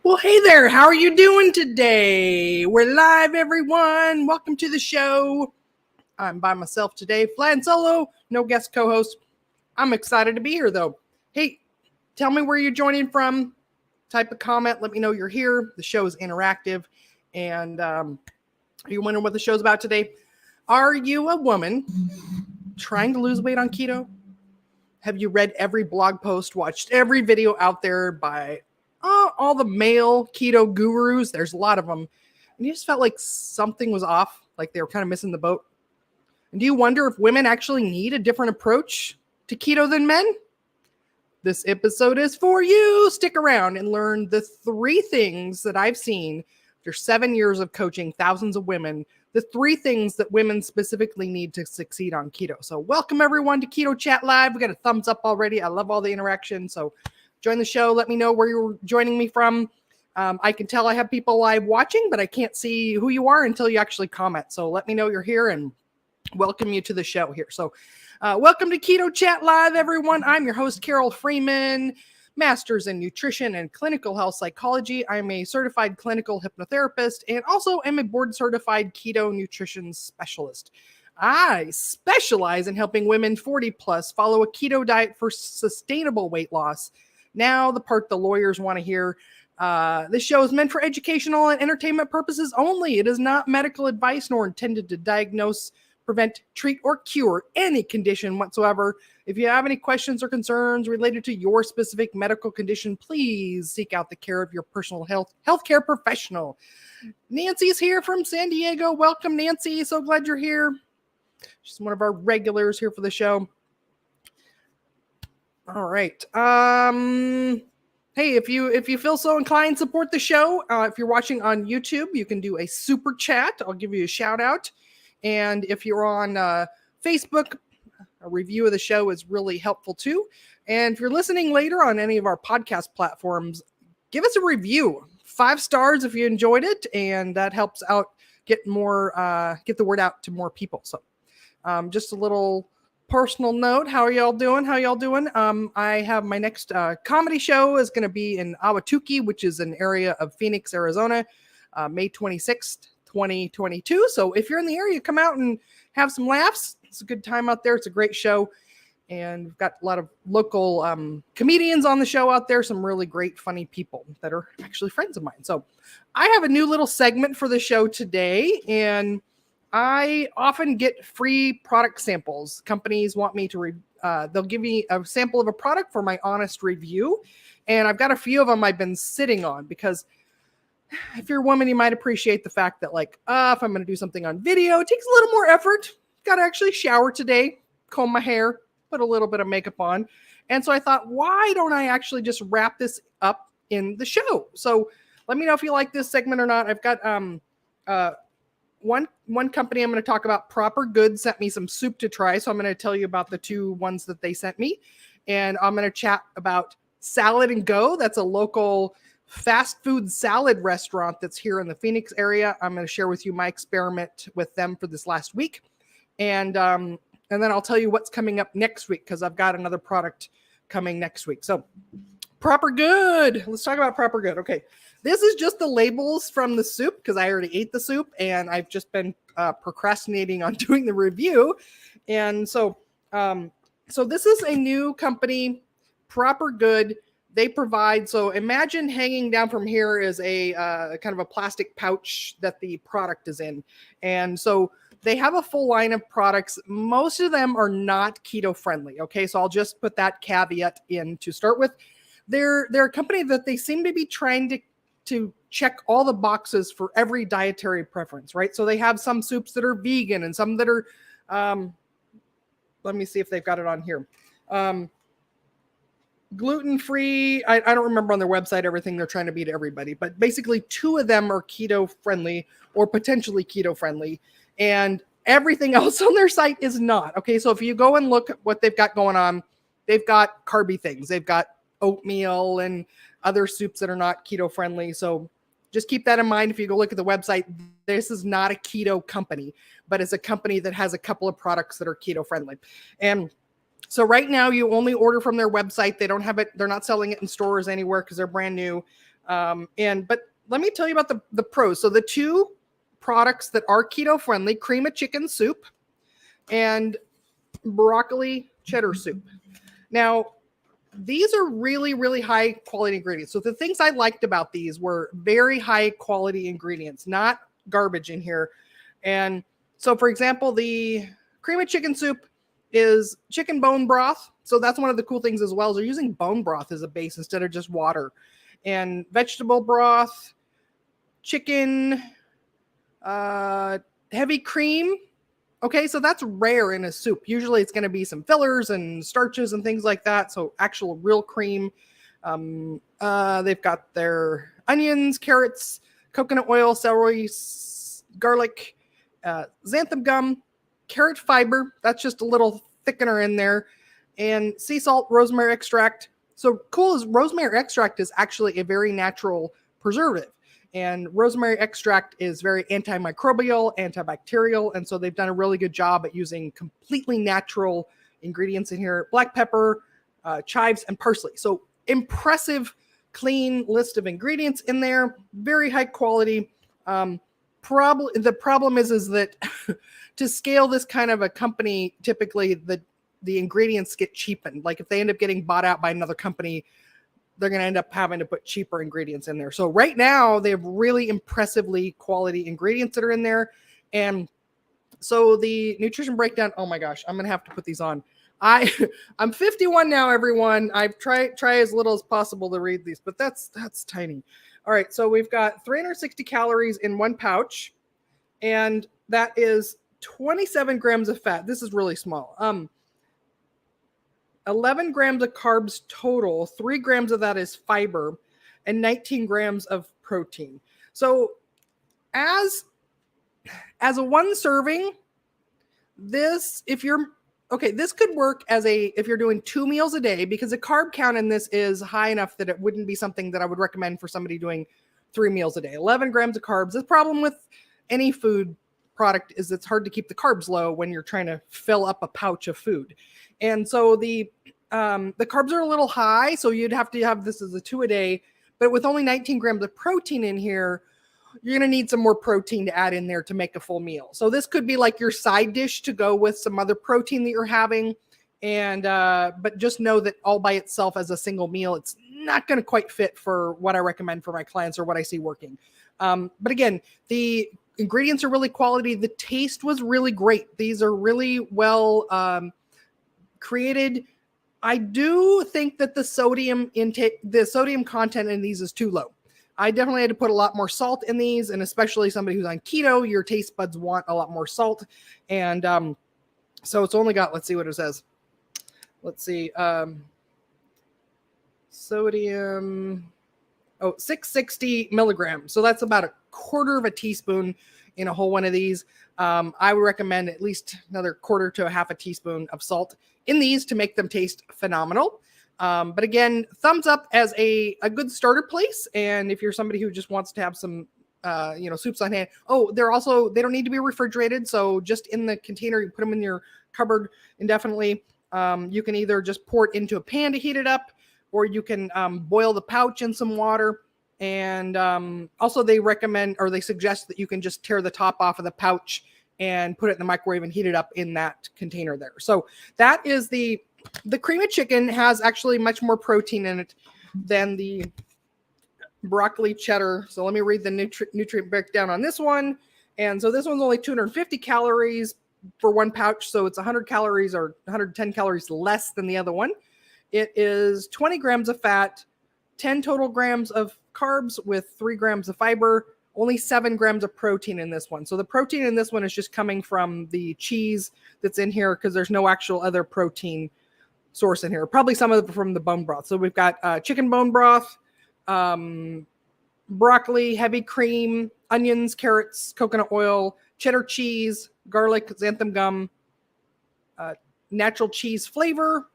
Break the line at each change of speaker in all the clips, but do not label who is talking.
Well, hey there. How are you doing today? We're live, everyone. Welcome to the show. I'm by myself today, flying solo, no guest co-host. I'm excited to be here, though. Hey, tell me where you're joining from. Type a comment. Let me know you're here. The show is interactive. And are you wondering what the show's about today? Are you a woman trying to lose weight on keto? Have you read every blog post, watched every video out there by all the male keto gurus? There's a lot of them. And you just felt like something was off, like they were kind of missing the boat. And do you wonder if women actually need a different approach to keto than men? This episode is for you. Stick around and learn the 3 things that I've seen after 7 years of coaching thousands of women, the 3 things that women specifically need to succeed on keto. So welcome everyone to Keto Chat Live. We got a thumbs up already. I love all the interaction. So join the show. Let me know where you're joining me from. I can tell I have people live watching, but I can't see who you are until you actually comment. So let me know you're here and welcome you to the show here. So welcome to Keto Chat Live, everyone. I'm your host, Carole Freeman, master's in nutrition and clinical health psychology. I'm a certified clinical hypnotherapist and also am a board certified keto nutrition specialist. I specialize in helping women 40 plus follow a keto diet for sustainable weight loss. Now, the part the lawyers want to hear. This show is meant for educational and entertainment purposes only. It is not medical advice nor intended to diagnose, prevent, treat, or cure any condition whatsoever. If you have any questions or concerns related to your specific medical condition, please seek out the care of your personal healthcare professional. Nancy's here from San Diego. Welcome, Nancy. So glad you're here. She's one of our regulars here for the show. All right. Hey, if you feel so inclined, support the show. If you're watching on YouTube, you can do a super chat. I'll give you a shout out. And if you're on Facebook, a review of the show is really helpful too. And if you're listening later on any of our podcast platforms, give us a review. 5 stars if you enjoyed it, and that helps out get the word out to more people. So just a little personal note. How are y'all doing? I have my next comedy show is going to be in Ahwatukee, which is an area of Phoenix, Arizona, May 26th, 2022. So if you're in the area, come out and have some laughs. It's a good time out there. It's a great show. And we've got a lot of local comedians on the show out there, some really great, funny people that are actually friends of mine. So I have a new little segment for the show today, and I often get free product samples. Companies want me to, they'll give me a sample of a product for my honest review. And I've got a few of them I've been sitting on because if you're a woman, you might appreciate the fact that if I'm going to do something on video, it takes a little more effort. Got to actually shower today, comb my hair, put a little bit of makeup on. And so I thought, why don't I actually just wrap this up in the show? So let me know if you like this segment or not. I've got, one company I'm going to talk about, Proper Good, sent me some soup to try. So I'm going to tell you about the 2 ones that they sent me. And I'm going to chat about Salad and Go. That's a local fast food salad restaurant that's here in the Phoenix area. I'm going to share with you my experiment with them for this last week. And then I'll tell you what's coming up next week because I've got another product coming next week. So Proper Good. Let's talk about Proper Good. Okay. This is just the labels from the soup because I already ate the soup and I've just been procrastinating on doing the review. And so this is a new company, Proper Good. They provide, so imagine hanging down from here is a kind of a plastic pouch that the product is in. And so they have a full line of products. Most of them are not keto friendly. Okay. So I'll just put that caveat in to start with. They're a company that they seem to be trying to check all the boxes for every dietary preference, right? So they have some soups that are vegan and some that are, let me see if they've got it on here. Gluten-free. I don't remember on their website everything they're trying to be to everybody, but basically 2 of them are keto friendly or potentially keto friendly, and everything else on their site is not. Okay, so if you go and look at what they've got going on, they've got carby things. They've got oatmeal and other soups that are not keto friendly. So just keep that in mind. If you go look at the website, this is not a keto company, but it's a company that has a couple of products that are keto friendly. And so right now you only order from their website. They don't have it. They're not selling it in stores anywhere because they're brand new. But let me tell you about the pros. So the two products that are keto friendly: cream of chicken soup and broccoli cheddar soup. Now, these are really, really high quality ingredients. So the things I liked about these were very high quality ingredients, not garbage in here. And so, for example, the cream of chicken soup is chicken bone broth. So that's one of the cool things as well, is they're using bone broth as a base instead of just water. And vegetable broth, chicken, heavy cream. Okay, so that's rare in a soup. Usually it's going to be some fillers and starches and things like that. So actual real cream. They've got their onions, carrots, coconut oil, celery, garlic, xanthan gum, carrot fiber. That's just a little thickener in there. And sea salt, rosemary extract. So cool is rosemary extract is actually a very natural preservative. And rosemary extract is very antimicrobial, antibacterial. And so they've done a really good job at using completely natural ingredients in here. Black pepper, chives, and parsley. So impressive, clean list of ingredients in there. Very high quality. The problem is that to scale this kind of a company, typically the ingredients get cheapened. Like if they end up getting bought out by another company, they're going to end up having to put cheaper ingredients in there. So right now they have really impressively quality ingredients that are in there. And so the nutrition breakdown, oh my gosh, I'm going to have to put these on. I'm 51 now, everyone. I've try as little as possible to read these, but that's tiny. All right. So we've got 360 calories in one pouch, and that is 27 grams of fat. This is really small. 11 grams of carbs total, 3 grams of that is fiber, and 19 grams of protein. So as a one serving, this could work if you're doing 2 meals a day, because the carb count in this is high enough that it wouldn't be something that I would recommend for somebody doing 3 meals a day. 11 grams of carbs. The problem with any food product is it's hard to keep the carbs low when you're trying to fill up a pouch of food. And so the carbs are a little high, so you'd have to have this as a 2 a day, but with only 19 grams of protein in here, you're going to need some more protein to add in there to make a full meal. So this could be like your side dish to go with some other protein that you're having. And, but just know that all by itself as a single meal, it's not going to quite fit for what I recommend for my clients or what I see working. But again, the ingredients are really quality. The taste was really great. These are really well, created. I do think that the sodium content in these is too low. I definitely had to put a lot more salt in these, and especially somebody who's on keto, your taste buds want a lot more salt. And so it's only got, let's see what it says. Let's see. Sodium, 660 milligrams. So that's about a quarter of a teaspoon in a whole one of these. I would recommend at least another quarter to a half a teaspoon of salt in these to make them taste phenomenal. But again, thumbs up as a good starter place. And if you're somebody who just wants to have some, soups on hand. Oh, they don't need to be refrigerated. So just in the container, you put them in your cupboard indefinitely. You can either just pour it into a pan to heat it up, or you can boil the pouch in some water. And also they recommend, or they suggest, that you can just tear the top off of the pouch and put it in the microwave and heat it up in that container there. So that is the cream of chicken has actually much more protein in it than the broccoli cheddar. So let me read the nutrient breakdown on this one. And so this one's only 250 calories for one pouch. So it's 100 calories or 110 calories less than the other one. It is 20 grams of fat, 10 total grams of carbs with 3 grams of fiber, only 7 grams of protein in this one. So the protein in this one is just coming from the cheese that's in here, because there's no actual other protein source in here. Probably some of it from the bone broth. So we've got chicken bone broth, broccoli, heavy cream, onions, carrots, coconut oil, cheddar cheese, garlic, xanthan gum, natural cheese flavor,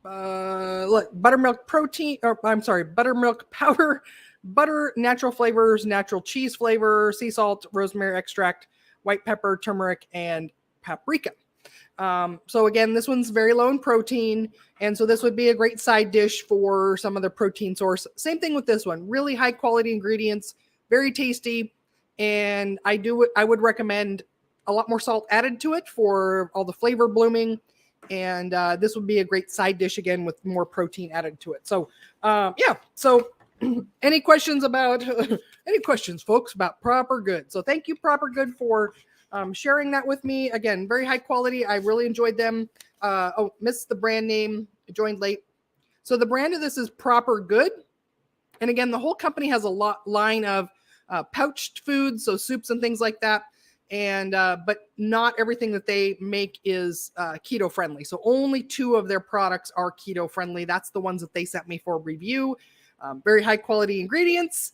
buttermilk powder, butter, natural flavors, natural cheese flavor, sea salt, rosemary extract, white pepper, turmeric, and paprika. So again, this one's very low in protein. And so this would be a great side dish for some other protein source. Same thing with this one, really high quality ingredients, very tasty. And I would recommend a lot more salt added to it for all the flavor blooming. And this would be a great side dish again with more protein added to it. So yeah, so any questions folks, about Proper Good? So thank you, Proper Good, for sharing that with me. Again, very high quality. I really enjoyed them. Missed the brand name. I joined late. So the brand of this is Proper Good. And again, the whole company has a line of pouched foods, so soups and things like that. And but not everything that they make is keto friendly. So only 2 of their products are keto friendly. That's the ones that they sent me for review. Very high quality ingredients,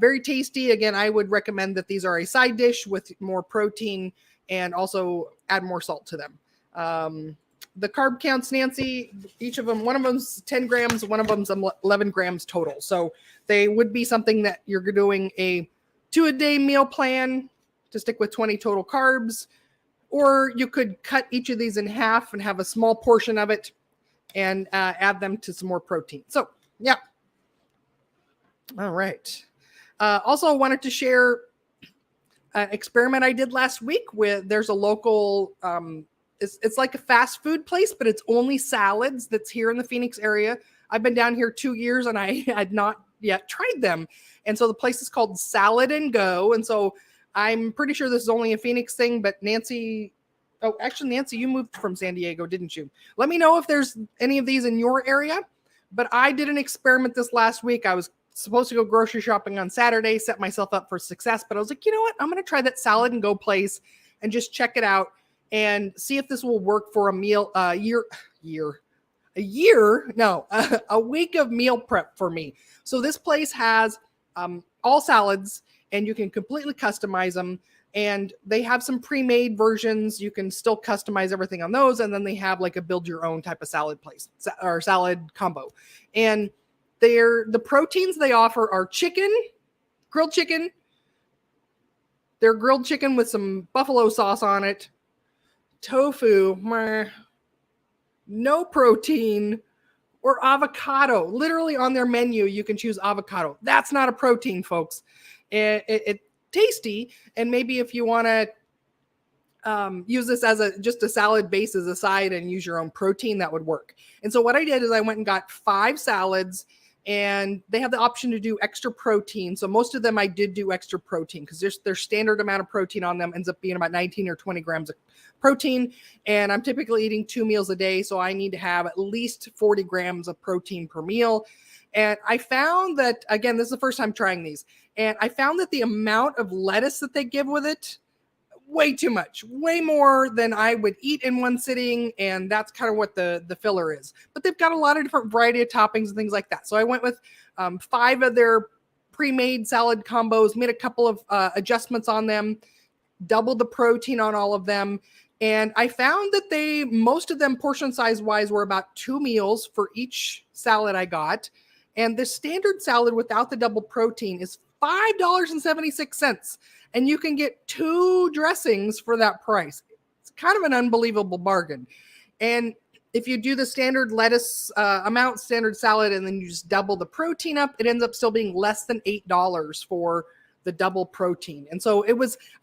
very tasty. Again, I would recommend that these are a side dish with more protein and also add more salt to them. The carb counts, Nancy, each of them, one of them's 10 grams, one of them's 11 grams total. So they would be something that you're doing a 2-a-day meal plan to stick with 20 total carbs, or you could cut each of these in half and have a small portion of it and add them to some more protein. So yeah. All right. Also wanted to share an experiment I did last week there's a local, it's like a fast food place, but it's only salads that's here in the Phoenix area. I've been down here 2 years and I had not yet tried them. And so the place is called Salad and Go. And so I'm pretty sure this is only a Phoenix thing, but Nancy, you moved from San Diego, didn't you? Let me know if there's any of these in your area. But I did an experiment this last week. I was supposed to go grocery shopping on Saturday, set myself up for success, but I was like, you know what? I'm going to try that Salad and Go place and just check it out and see if this will work for a week of meal prep for me. So this place has all salads, and you can completely customize them. And they have some pre-made versions. You can still customize everything on those. And then they have like a build your own type of salad place or salad combo. And the proteins they offer are grilled chicken. They're grilled chicken with some buffalo sauce on it. Tofu, no protein, or avocado. Literally on their menu, you can choose avocado. That's not a protein, folks. It's tasty, and maybe if you want to use this as just a salad base as a side and use your own protein, that would work. And so what I did is I went and got 5 salads, and they have the option to do extra protein. So most of them I did do extra protein because their standard amount of protein on them ends up being about 19 or 20 grams of protein. And I'm typically eating 2 meals a day, so I need to have at least 40 grams of protein per meal. And I found that, again, this is the first time trying these, and I found that the amount of lettuce that they give with it, way too much, way more than I would eat in one sitting. And that's kind of what the filler is. But they've got a lot of different variety of toppings and things like that. So I went with 5 of their pre-made salad combos, made a couple of adjustments on them, doubled the protein on all of them. And I found that most of them portion size wise were about 2 meals for each salad I got. And the standard salad without the double protein is $5.76. And you can get 2 dressings for that price. It's kind of an unbelievable bargain. And if you do the standard lettuce amount, standard salad, and then you just double the protein up, it ends up still being less than $8 for the double protein. And so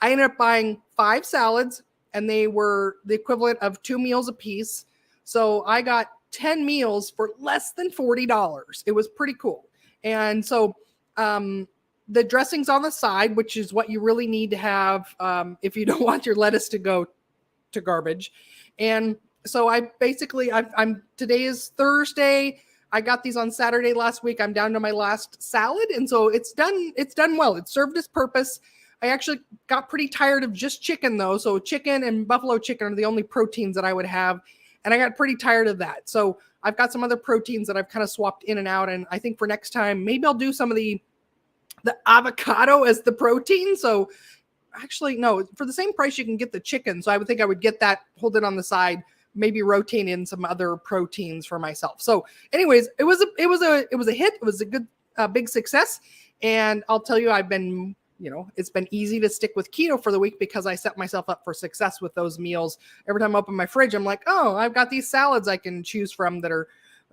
I ended up buying 5 salads, and they were the equivalent of 2 meals a piece. So I got 10 meals for less than $40. It was pretty cool. And so the dressings on the side, which is what you really need to have if you don't want your lettuce to go to garbage. And so today is Thursday. I got these on Saturday last week. I'm down to my last salad. And so it's done well. It served its purpose. I actually got pretty tired of just chicken though. So chicken and buffalo chicken are the only proteins that I would have. And I got pretty tired of that. So I've got some other proteins that I've kind of swapped in and out. And I think for next time, maybe I'll do some of the avocado as the protein. So actually, no, for the same price, you can get the chicken. So I would think I would get that, hold it on the side, maybe rotate in some other proteins for myself. So anyways, it was a hit. It was a good, big success. And I'll tell you, I've been it's been easy to stick with keto for the week because I set myself up for success with those meals. Every time I open my fridge, I'm like, oh, I've got these salads I can choose from that are,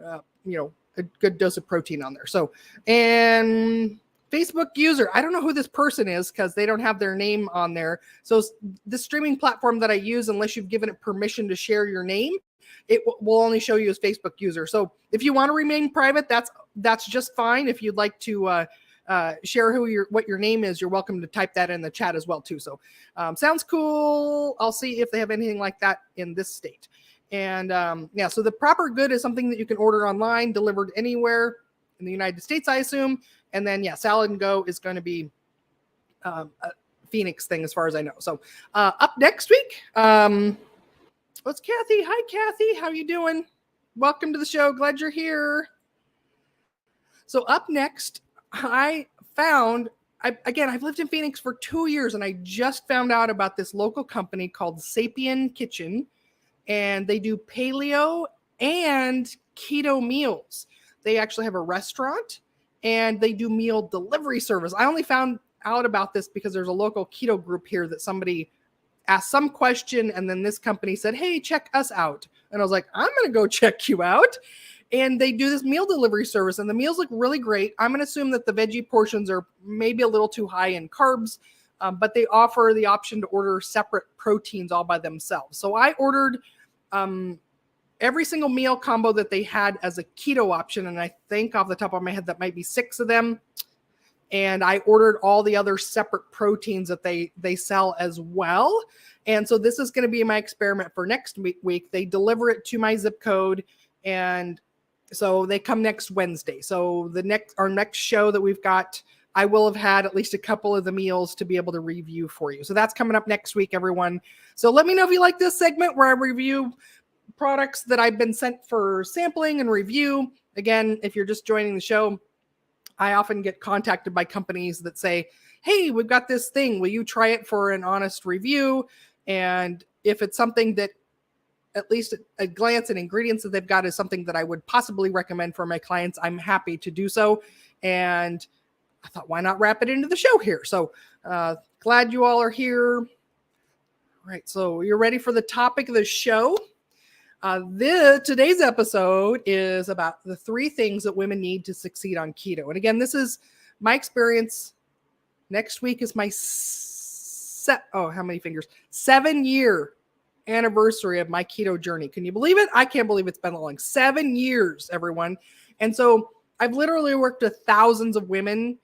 a good dose of protein on there. So, and Facebook user, I don't know who this person is because they don't have their name on there. So the streaming platform that I use, unless you've given it permission to share your name, it will only show you as Facebook user. So if you want to remain private, that's just fine. If you'd like to share what your name is, you're welcome to type that in the chat as well too. So sounds cool. I'll see if they have anything like that in this state. And so the proper good is something that you can order online, delivered anywhere in the United States, I assume. And then Salad and Go is going to be a Phoenix thing as far as I know. So up next week, what's Kathy? Hi, Kathy. How you doing? Welcome to the show. Glad you're here. So up next, I've lived in Phoenix for 2 years, and I just found out about this local company called Sapien Kitchen, and they do paleo and keto meals. They actually have a restaurant, and they do meal delivery service. I only found out about this because there's a local keto group here that somebody asked some question, and then this company said, hey, check us out. And I was like, I'm going to go check you out. And they do this meal delivery service, and the meals look really great. I'm going to assume that the veggie portions are maybe a little too high in carbs, but they offer the option to order separate proteins all by themselves. So I ordered every single meal combo that they had as a keto option, and I think off the top of my head that might be 6 of them. And I ordered all the other separate proteins that they sell as well. And so this is going to be my experiment for next week. They deliver it to my zip code, and so they come next Wednesday. So our next show that we've got, I will have had at least a couple of the meals to be able to review for you. So that's coming up next week, everyone. So let me know if you like this segment where I review products that I've been sent for sampling and review. Again, if you're just joining the show, I often get contacted by companies that say, hey, we've got this thing. Will you try it for an honest review? And if it's something that at least at a glance and ingredients that they've got is something that I would possibly recommend for my clients, I'm happy to do so. And I thought, why not wrap it into the show here? So glad you all are here. All right, so you're ready for the topic of the show. Today's episode is about the 3 things that women need to succeed on keto. And again, this is my experience. Next week is my 7-year anniversary of my keto journey. Can you believe it? I can't believe it's been long. 7 years, everyone. And so I've literally worked with thousands of women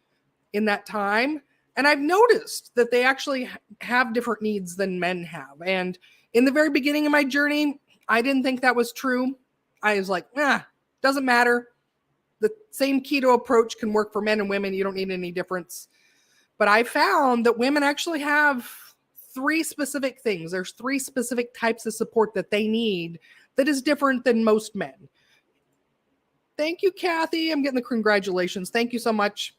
in that time. And I've noticed that they actually have different needs than men have. And in the very beginning of my journey, I didn't think that was true. I was like, doesn't matter. The same keto approach can work for men and women. You don't need any difference. But I found that women actually have 3 specific things. There's 3 specific types of support that they need that is different than most men. Thank you, Kathy. I'm getting the congratulations. Thank you so much.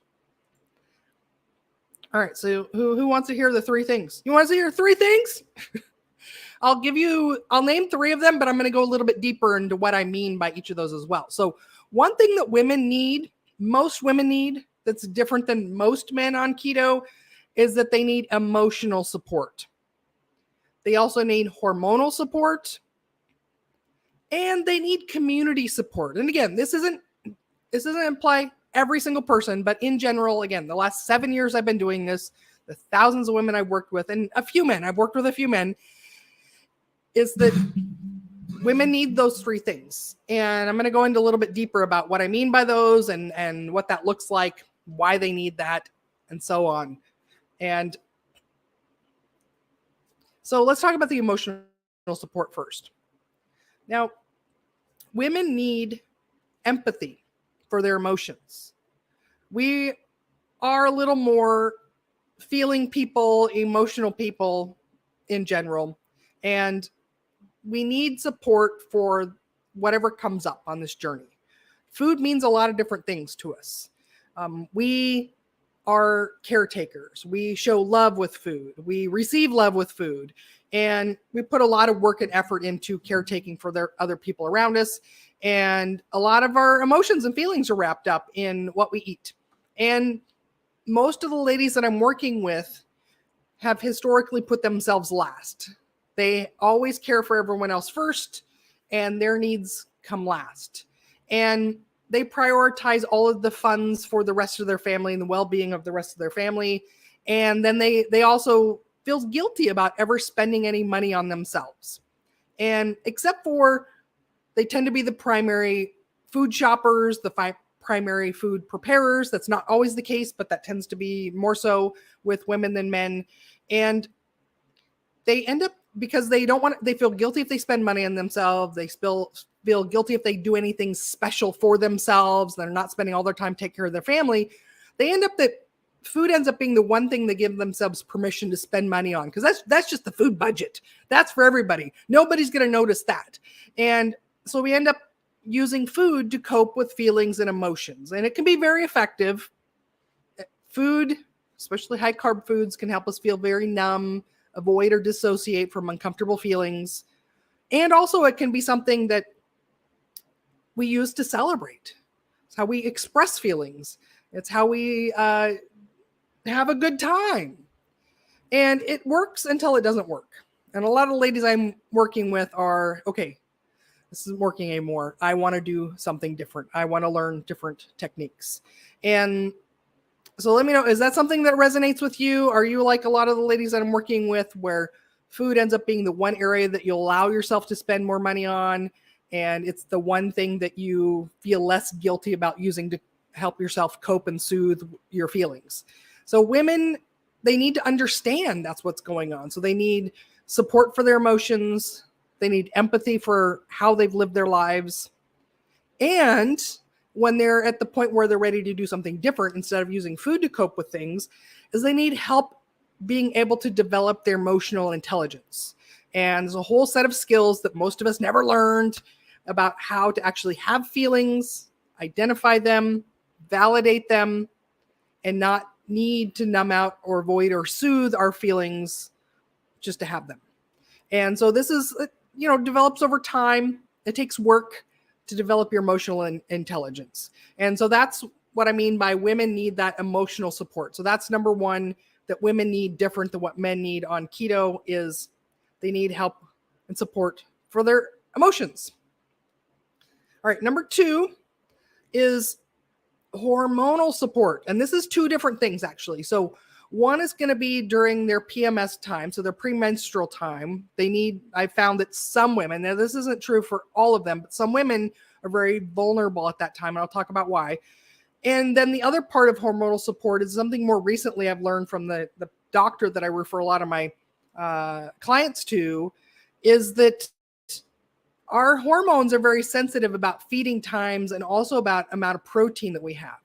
All right. So who wants to hear the 3 things? You want to hear 3 things? I'll name 3 of them, but I'm going to go a little bit deeper into what I mean by each of those as well. So one thing that most women need, that's different than most men on keto, is that they need emotional support. They also need hormonal support, and they need community support. And again, this doesn't imply every single person, but in general, again, the last 7 years I've been doing this, the thousands of women I've worked with, and I've worked with a few men, is that women need those 3 things. And I'm going to go into a little bit deeper about what I mean by those and what that looks like, why they need that, and so on. And so let's talk about the emotional support first. Now, women need empathy for their emotions. We are a little more feeling people, emotional people in general, and we need support for whatever comes up on this journey. Food means a lot of different things to us. We are caretakers. We show love with food. We receive love with food. And we put a lot of work and effort into caretaking for their other people around us. And a lot of our emotions and feelings are wrapped up in what we eat. And most of the ladies that I'm working with have historically put themselves last. They always care for everyone else first, and their needs come last. And they prioritize all of the funds for the rest of their family and the well-being of the rest of their family. And then they also feel guilty about ever spending any money on themselves. And except for they tend to be the primary food shoppers, the primary food preparers. That's not always the case, but that tends to be more so with women than men. And they end up, because they feel guilty if they spend money on themselves. They feel guilty if they do anything special for themselves. They're not spending all their time taking care of their family. They end up that food ends up being the one thing they give themselves permission to spend money on, because that's just the food budget. That's for everybody. Nobody's going to notice that. And so we end up using food to cope with feelings and emotions. And it can be very effective. Food, especially high carb foods, can help us feel very numb, avoid or dissociate from uncomfortable feelings. And also it can be something that we use to celebrate. It's how we express feelings. It's how we have a good time. And it works until it doesn't work. And a lot of ladies I'm working with are, okay, this isn't working anymore. I want to do something different. I want to learn different techniques. And so let me know, is that something that resonates with you? Are you like a lot of the ladies that I'm working with, where food ends up being the one area that you allow yourself to spend more money on, and it's the one thing that you feel less guilty about using to help yourself cope and soothe your feelings? So women, they need to understand that's what's going on. So they need support for their emotions. They need empathy for how they've lived their lives. And when they're at the point where they're ready to do something different, instead of using food to cope with things, is they need help being able to develop their emotional intelligence. And there's a whole set of skills that most of us never learned about how to actually have feelings, identify them, validate them, and not need to numb out or avoid or soothe our feelings just to have them. And so this is, develops over time. It takes work to develop your emotional intelligence. And so that's what I mean by women need that emotional support. So that's number one, that women need different than what men need on keto, is they need help and support for their emotions. All right, number two is hormonal support. And this is two different things, actually. So one is going to be during their PMS time, so their premenstrual time. I found that some women, now this isn't true for all of them, but some women are very vulnerable at that time, and I'll talk about why. And then the other part of hormonal support is something more recently I've learned from the doctor that I refer a lot of my clients to, is that our hormones are very sensitive about feeding times and also about amount of protein that we have.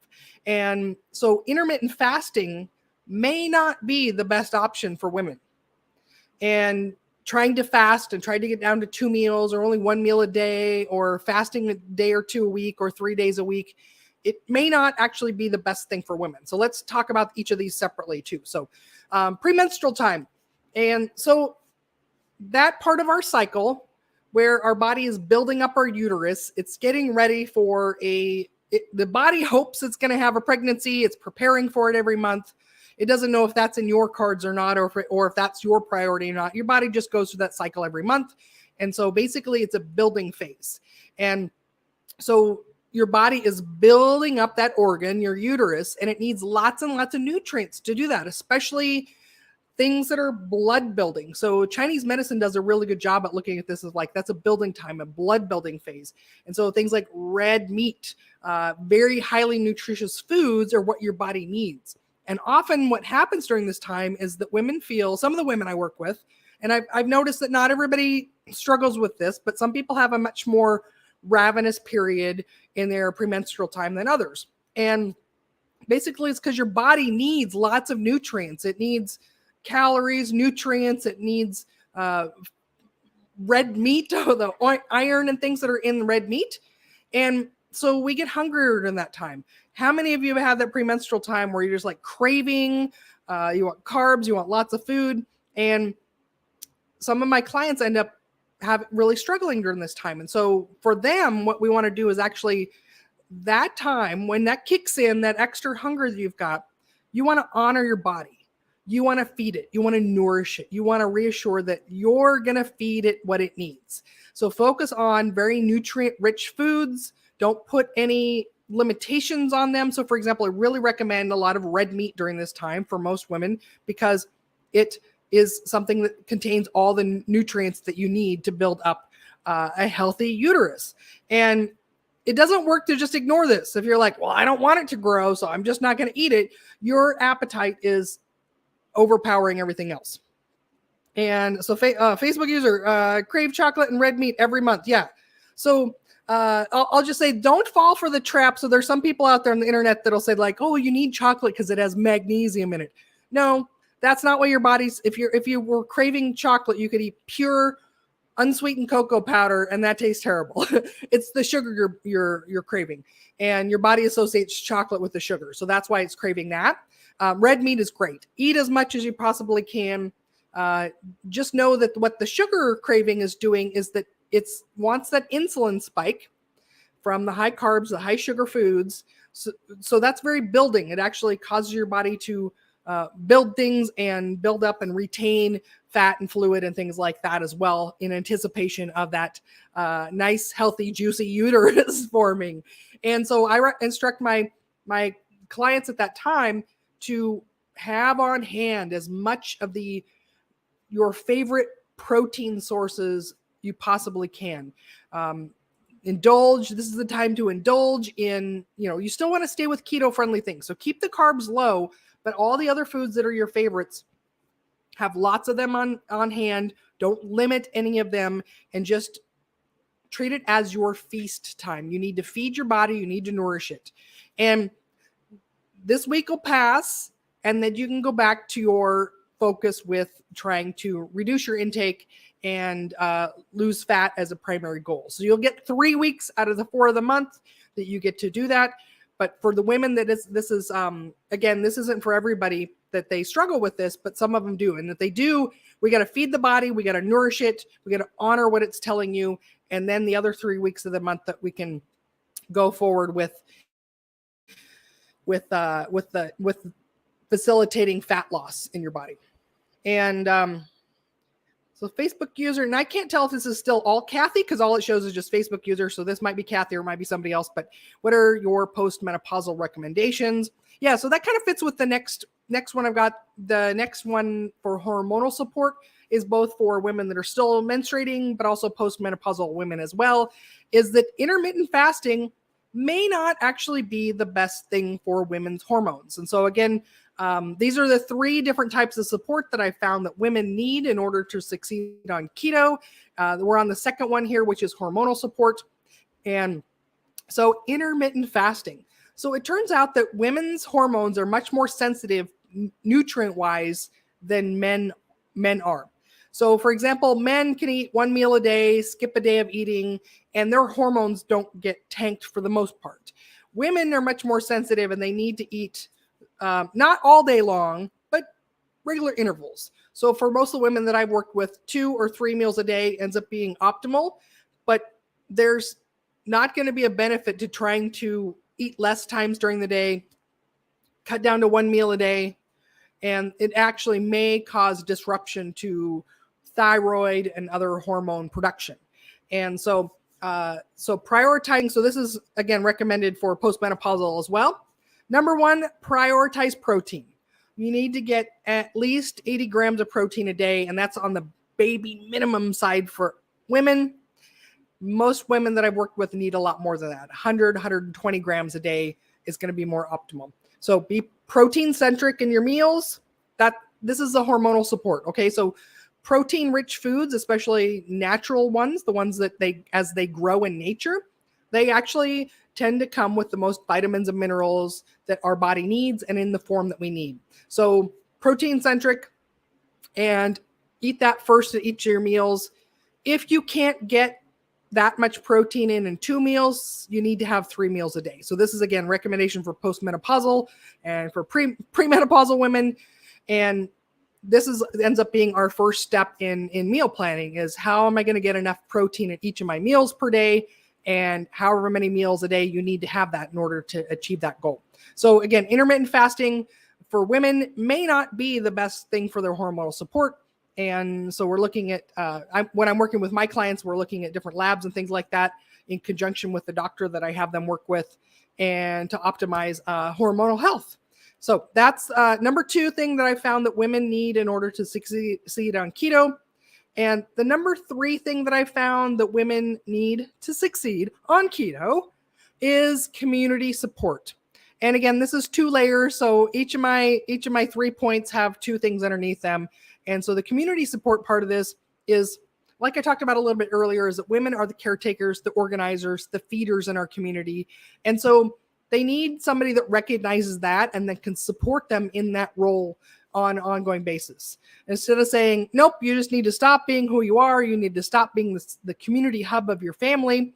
And so intermittent fasting may not be the best option for women. And trying to fast and try to get down to 2 meals or only 1 meal a day, or fasting a day or 2 a week or 3 days a week, it may not actually be the best thing for women. So let's talk about each of these separately too. So premenstrual time. And so that part of our cycle where our body is building up our uterus, it's getting ready for the body hopes it's going to have a pregnancy. It's preparing for it every month. It doesn't know if that's in your cards or not, or if that's your priority or not. Your body just goes through that cycle every month. And so basically it's a building phase. And so your body is building up that organ, your uterus, and it needs lots and lots of nutrients to do that, especially things that are blood building. So Chinese medicine does a really good job at looking at this as like, that's a building time, a blood building phase. And so things like red meat, very highly nutritious foods are what your body needs. And often what happens during this time is that women feel, some of the women I work with, and I've noticed that not everybody struggles with this, but some people have a much more ravenous period in their premenstrual time than others. And basically it's because your body needs lots of nutrients. It needs calories, nutrients, it needs red meat, the iron and things that are in red meat. And so we get hungrier during that time. How many of you have that premenstrual time where you're just like craving, you want carbs, you want lots of food? And some of my clients end up really struggling during this time. And so for them, what we want to do is actually that time when that kicks in, that extra hunger that you've got, You want to honor your body. You want to feed it. You want to nourish it. You want to reassure that you're going to feed it what it needs. So focus on very nutrient-rich foods. Don't put any limitations on them. So for example, I really recommend a lot of red meat during this time for most women because it is something that contains all the nutrients that you need to build up a healthy uterus. And it doesn't work to just ignore this. If you're like, well, I don't want it to grow, so I'm just not going to eat it. Your appetite is overpowering everything else. And so Facebook user, crave chocolate and red meat every month. Yeah. So I'll just say, don't fall for the trap. So there's some people out there on the internet that'll say like, oh, you need chocolate because it has magnesium in it. No, that's not what your body's, if you were craving chocolate, you could eat pure unsweetened cocoa powder and that tastes terrible. It's the sugar you're craving, and your body associates chocolate with the sugar. So that's why it's craving that. Red meat is great. Eat as much as you possibly can. Just know that what the sugar craving is doing is that it wants that insulin spike from the high carbs, the high sugar foods. So that's very building. It actually causes your body to build things and build up and retain fat and fluid and things like that as well, in anticipation of that nice, healthy, juicy uterus forming. And so I instruct my clients at that time to have on hand as much of your favorite protein sources you possibly can. Indulge. This is the time to indulge in, you still want to stay with keto friendly things. So keep the carbs low, but all the other foods that are your favorites, have lots of them on hand. Don't limit any of them, and just treat it as your feast time. You need to feed your body. You need to nourish it. And this week will pass, and then you can go back to your focus with trying to reduce your intake and lose fat as a primary goal. So you'll get 3 weeks out of the 4 of the month that you get to do that. But for the women this is again, this isn't for everybody that they struggle with this, but some of them do. And if they do, we got to feed the body, we got to nourish it, we got to honor what it's telling you. And then the other 3 weeks of the month that we can go forward with facilitating fat loss in your body. And so Facebook user, and I can't tell if this is still all Kathy because all it shows is just Facebook user. So this might be Kathy or it might be somebody else, but what are your postmenopausal recommendations? Yeah, so that kind of fits with the next one I've got. The next one for hormonal support is both for women that are still menstruating, but also postmenopausal women as well, is that intermittent fasting may not actually be the best thing for women's hormones. And so again, these are the 3 different types of support that I found that women need in order to succeed on keto. We're on the second one here, which is hormonal support. And so intermittent fasting. So it turns out that women's hormones are much more sensitive nutrient-wise than men are. So for example, men can eat 1 meal a day, skip a day of eating, and their hormones don't get tanked for the most part. Women are much more sensitive and they need to eat not all day long, but regular intervals. So for most of the women that I've worked with, 2 or 3 meals a day ends up being optimal, but there's not going to be a benefit to trying to eat less times during the day, cut down to 1 meal a day, and it actually may cause disruption to thyroid and other hormone production. And so prioritizing, so this is again recommended for postmenopausal as well. Number 1, prioritize protein. You need to get at least 80 grams of protein a day, and that's on the baby minimum side for women. Most women that I've worked with need a lot more than that. 100, 120 grams a day is going to be more optimal. So be protein centric in your meals. This is the hormonal support. Okay, so protein rich foods, especially natural ones, the ones that as they grow in nature, they actually tend to come with the most vitamins and minerals that our body needs and in the form that we need. So protein centric, and eat that first at each of your meals. If you can't get that much protein in 2 meals, you need to have 3 meals a day. So this is again recommendation for postmenopausal and for premenopausal women. And this ends up being our first step in meal planning, is how am I going to get enough protein at each of my meals per day, and however many meals a day you need to have that in order to achieve that goal. So again, intermittent fasting for women may not be the best thing for their hormonal support. And so we're looking at, when I'm working with my clients, we're looking at different labs and things like that in conjunction with the doctor that I have them work with, and to optimize hormonal health. So that's number 2 thing that I found that women need in order to succeed on keto. And the number 3 thing that I found that women need to succeed on keto is community support. And again, this is 2 layers. So each of my 3 points have 2 things underneath them. And so the community support part of this is, like I talked about a little bit earlier, is that women are the caretakers, the organizers, the feeders in our community. And so they need somebody that recognizes that and that can support them in that role on an ongoing basis. Instead of saying, nope, you just need to stop being who you are, you need to stop being the community hub of your family.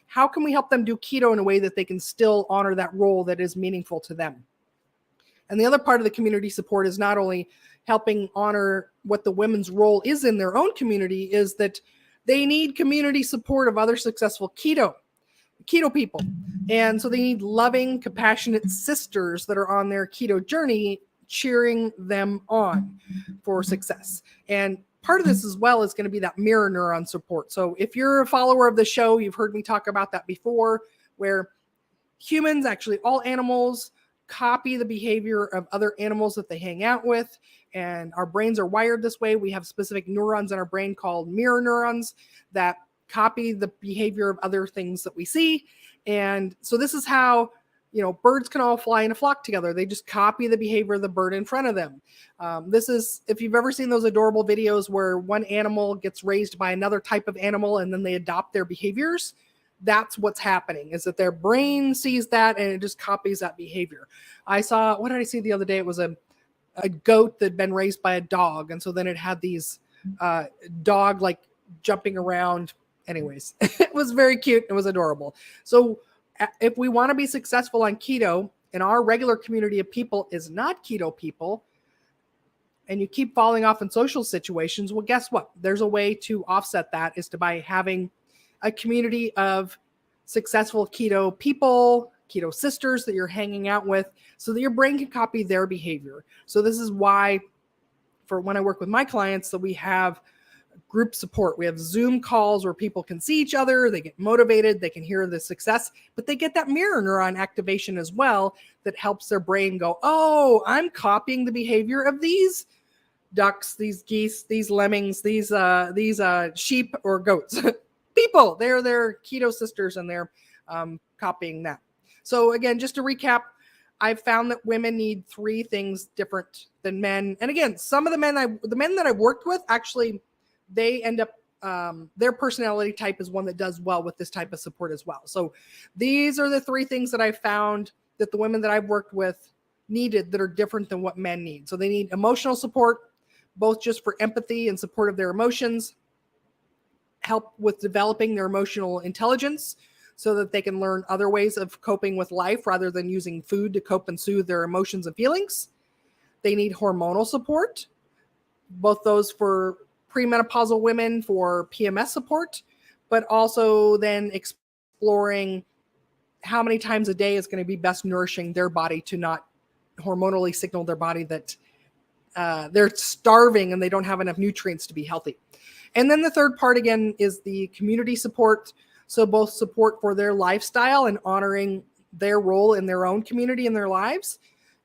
How can we help them do keto in a way that they can still honor that role that is meaningful to them? And the other part of the community support is not only helping honor what the women's role is in their own community, is that they need community support of other successful keto people. And so they need loving, compassionate sisters that are on their keto journey, cheering them on for success. And part of this as well is going to be that mirror neuron support. So if you're a follower of the show, you've heard me talk about that before, where humans, actually all animals, copy the behavior of other animals that they hang out with. And our brains are wired this way. We have specific neurons in our brain called mirror neurons that copy the behavior of other things that we see. And so this is how, birds can all fly in a flock together. They just copy the behavior of the bird in front of them. This is, if you've ever seen those adorable videos where one animal gets raised by another type of animal and then they adopt their behaviors, that's what's happening, is that their brain sees that and it just copies that behavior. What did I see the other day? It was a goat that had been raised by a dog. And so then it had these dog like jumping around. Anyways, it was very cute. It was adorable. So if we want to be successful on keto and our regular community of people is not keto people, and you keep falling off in social situations, well, guess what? There's a way to offset that, is to by having a community of successful keto people, keto sisters that you're hanging out with, so that your brain can copy their behavior. So this is why, for when I work with my clients, that we have group support. We have Zoom calls where people can see each other, they get motivated, they can hear the success, but they get that mirror neuron activation as well that helps their brain go, oh, I'm copying the behavior of these ducks, these geese, these lemmings, these sheep or goats. People, they're their keto sisters and they're copying that. So again, just to recap, I've found that women need 3 things different than men. And again, some of the men that I've worked with, actually, they end up, their personality type is one that does well with this type of support as well. So these are the 3 things that I found that the women that I've worked with needed that are different than what men need. So they need emotional support, both just for empathy and support of their emotions, help with developing their emotional intelligence so that they can learn other ways of coping with life rather than using food to cope and soothe their emotions and feelings. They need hormonal support, both those for premenopausal women for PMS support, but also then exploring how many times a day is going to be best nourishing their body to not hormonally signal their body that they're starving and they don't have enough nutrients to be healthy. And then the third part, again, is the community support. So both support for their lifestyle and honoring their role in their own community in their lives,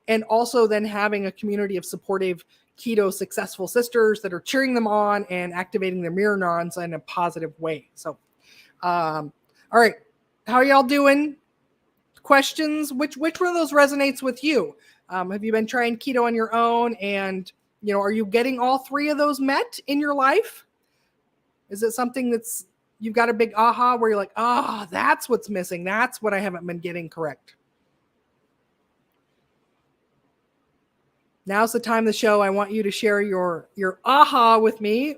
and also then having a community of supportive keto successful sisters that are cheering them on and activating their mirror neurons in a positive way. So, all right. How are y'all doing? Questions? Which one of those resonates with you? Have you been trying keto on your own? And, are you getting all 3 of those met in your life? Is it something that's, you've got a big aha where you're like, that's what's missing. That's what I haven't been getting correct. Now's the time of the show. I want you to share your aha with me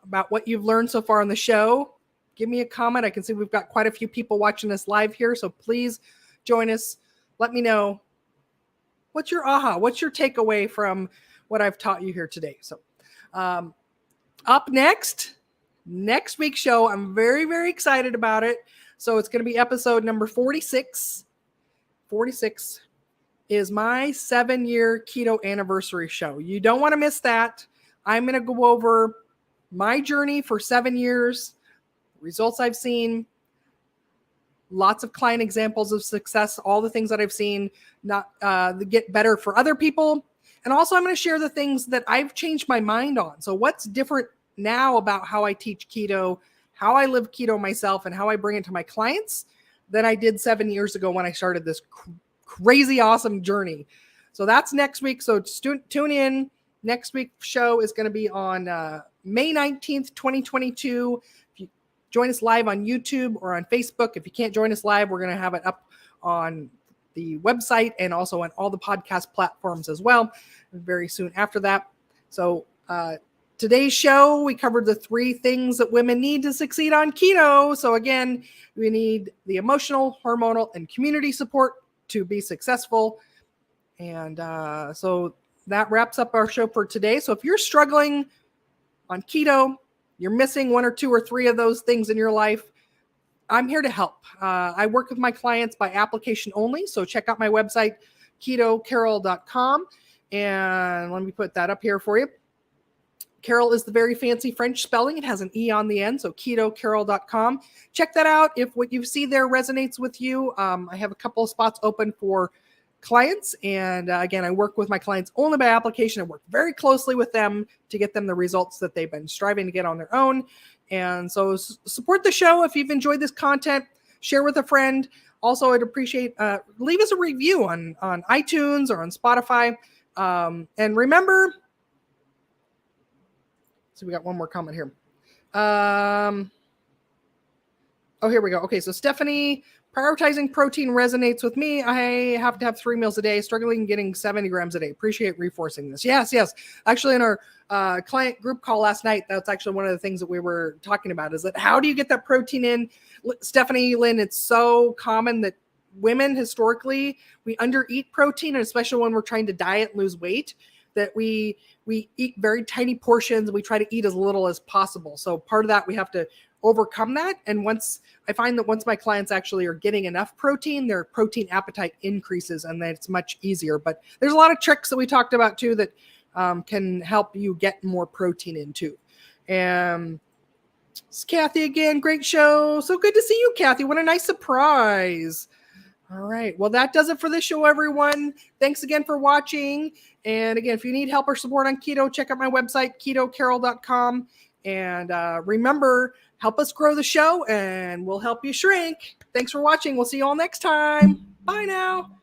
about what you've learned so far on the show. Give me a comment. I can see we've got quite a few people watching us live here, so please join us. Let me know, what's your aha? What's your takeaway from what I've taught you here today? So up next week's show, I'm very, very excited about it. So it's going to be episode number 46. is my 7-year keto anniversary show. You don't want to miss that. I'm going to go over my journey for 7 years, results I've seen, lots of client examples of success, all the things that I've seen not get better for other people. And also I'm going to share the things that I've changed my mind on. So what's different now about how I teach keto, how I live keto myself, and how I bring it to my clients than I did 7 years ago when I started this crazy awesome journey. So that's next week. So tune in. Next week's show is going to be on May 19th, 2022. If you join us live on YouTube or on Facebook, if you can't join us live, we're going to have it up on the website and also on all the podcast platforms as well very soon after that. So today's show, we covered the 3 things that women need to succeed on keto. So again, we need the emotional, hormonal, and community support to be successful. And so that wraps up our show for today. So if you're struggling on keto, you're missing 1 or 2 or 3 of those things in your life, I'm here to help. I work with my clients by application only. So check out my website, ketocarole.com. And let me put that up here for you. Carole is the very fancy French spelling. It has an E on the end. So ketocarole.com. Check that out. If what you see there resonates with you, I have a couple of spots open for clients. And again, I work with my clients only by application. I work very closely with them to get them the results that they've been striving to get on their own. And so support the show. If you've enjoyed this content, share with a friend. Also, I'd appreciate, leave us a review on iTunes or on Spotify. And remember, so we got one more comment here. Oh, here we go. Okay, so Stephanie, prioritizing protein resonates with me. I have to have 3 meals a day, struggling getting 70 grams a day. Appreciate reinforcing this. Yes. Actually, in our client group call last night, that's actually one of the things that we were talking about, is that how do you get that protein in? Stephanie, Lynn, it's so common that women historically, we undereat protein, and especially when we're trying to diet and lose weight, that we eat very tiny portions. We try to eat as little as possible. So part of that, we have to overcome that. And once my clients actually are getting enough protein, their protein appetite increases, and then it's much easier. But there's a lot of tricks that we talked about too that can help you get more protein in too. And it's Kathy again. Great show. So good to see you, Kathy. What a nice surprise. All right. Well, that does it for this show, everyone. Thanks again for watching. And again, if you need help or support on keto, check out my website, ketocarole.com. And remember, help us grow the show and we'll help you shrink. Thanks for watching. We'll see you all next time. Bye now.